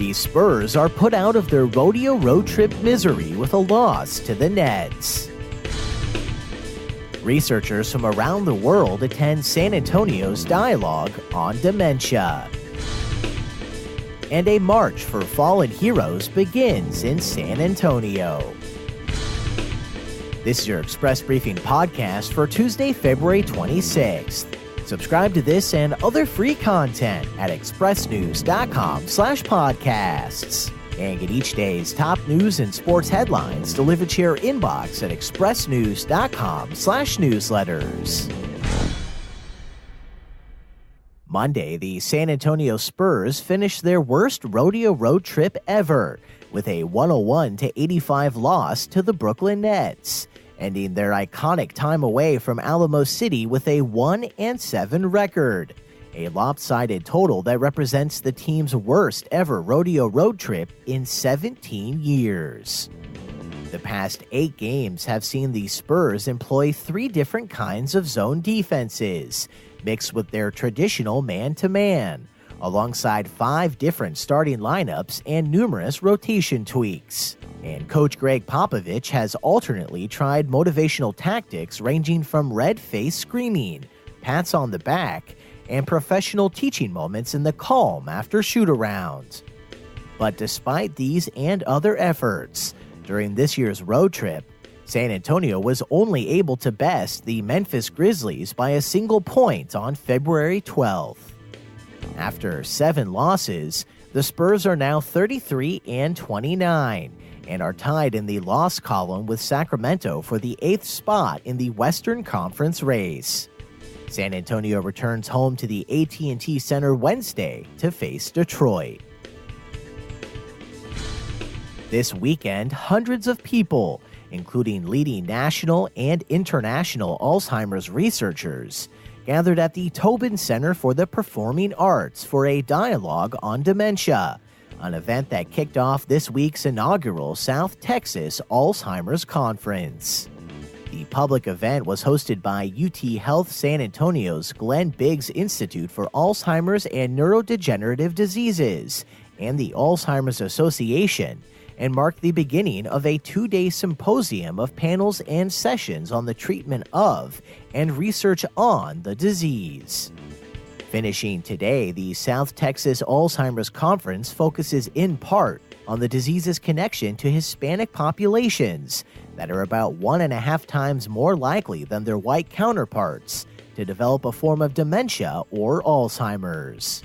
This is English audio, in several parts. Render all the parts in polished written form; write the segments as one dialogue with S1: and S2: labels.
S1: The Spurs are put out of their rodeo road trip misery with a loss to the Nets. Researchers from around the world attend San Antonio's dialogue on dementia. And a march for fallen heroes begins in San Antonio. This is your Express Briefing podcast for Tuesday, February 26th. Subscribe to this and other free content at expressnews.com/podcasts. And get each day's top news and sports headlines delivered to your inbox at expressnews.com/newsletters. Monday, the San Antonio Spurs finished their worst rodeo road trip ever with a 101-85 loss to the Brooklyn Nets, ending their iconic time away from Alamo City with a 1-7 record, a lopsided total that represents the team's worst ever rodeo road trip in 17 years. The past 8 games have seen the Spurs employ 3 different kinds of zone defenses, mixed with their traditional man-to-man, alongside 5 different starting lineups and numerous rotation tweaks. And Coach Greg Popovich has alternately tried motivational tactics ranging from red-face screaming, pats on the back, and professional teaching moments in the calm after shoot-arounds. But despite these and other efforts, during this year's road trip, San Antonio was only able to best the Memphis Grizzlies by a single point on February 12th. After 7 losses, the Spurs are now 33-29 and are tied in the loss column with Sacramento for the 8th spot in the Western Conference race. San Antonio returns home to the AT&T Center Wednesday to face Detroit. This weekend, hundreds of people, including leading national and international Alzheimer's researchers, gathered at the Tobin Center for the Performing Arts for a dialogue on dementia, an event that kicked off this week's inaugural South Texas Alzheimer's Conference. The public event was hosted by UT Health San Antonio's Glenn Biggs Institute for Alzheimer's and Neurodegenerative Diseases and the Alzheimer's Association, and marked the beginning of a 2-day symposium of panels and sessions on the treatment of and research on the disease. Finishing today, the South Texas Alzheimer's Conference focuses in part on the disease's connection to Hispanic populations that are about 1.5 times more likely than their white counterparts to develop a form of dementia or Alzheimer's.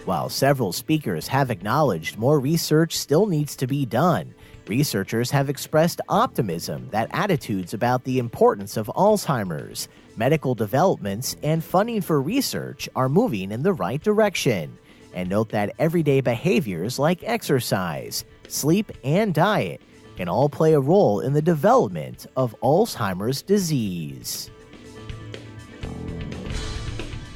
S1: While several speakers have acknowledged more research still needs to be done, researchers have expressed optimism that attitudes about the importance of Alzheimer's, medical developments, and funding for research are moving in the right direction, and note that everyday behaviors like exercise, sleep, and diet can all play a role in the development of Alzheimer's disease.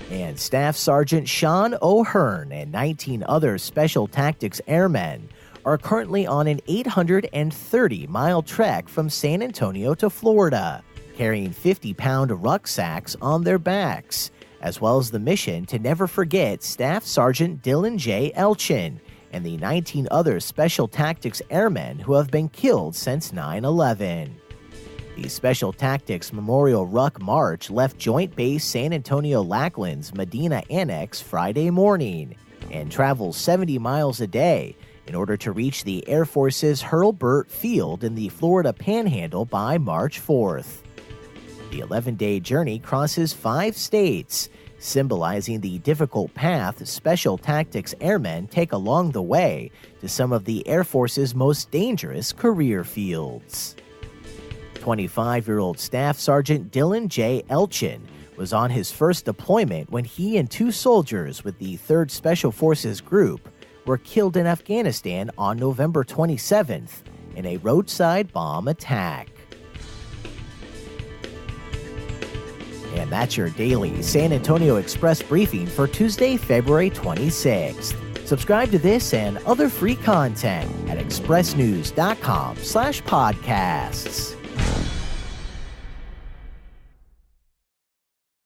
S1: And Staff Sergeant Sean O'Hearn and 19 other Special Tactics Airmen are currently on an 830-mile trek from San Antonio to Florida, carrying 50-pound rucksacks on their backs, as well as the mission to never forget Staff Sergeant Dylan J. Elchin and the 19 other Special Tactics Airmen who have been killed since 9/11. The Special Tactics Memorial Ruck March left Joint Base San Antonio Lackland's Medina Annex Friday morning and travels 70 miles a day in order to reach the Air Force's Hurlburt Field in the Florida Panhandle by March 4th. The 11-day journey crosses 5 states, symbolizing the difficult path Special Tactics Airmen take along the way to some of the Air Force's most dangerous career fields. 25-year-old Staff Sergeant Dylan J. Elchin was on his first deployment when he and 2 soldiers with the 3rd Special Forces Group were killed in Afghanistan on November 27th in a roadside bomb attack. And that's your daily San Antonio Express briefing for Tuesday, February 26th. Subscribe to this and other free content at expressnews.com/podcasts.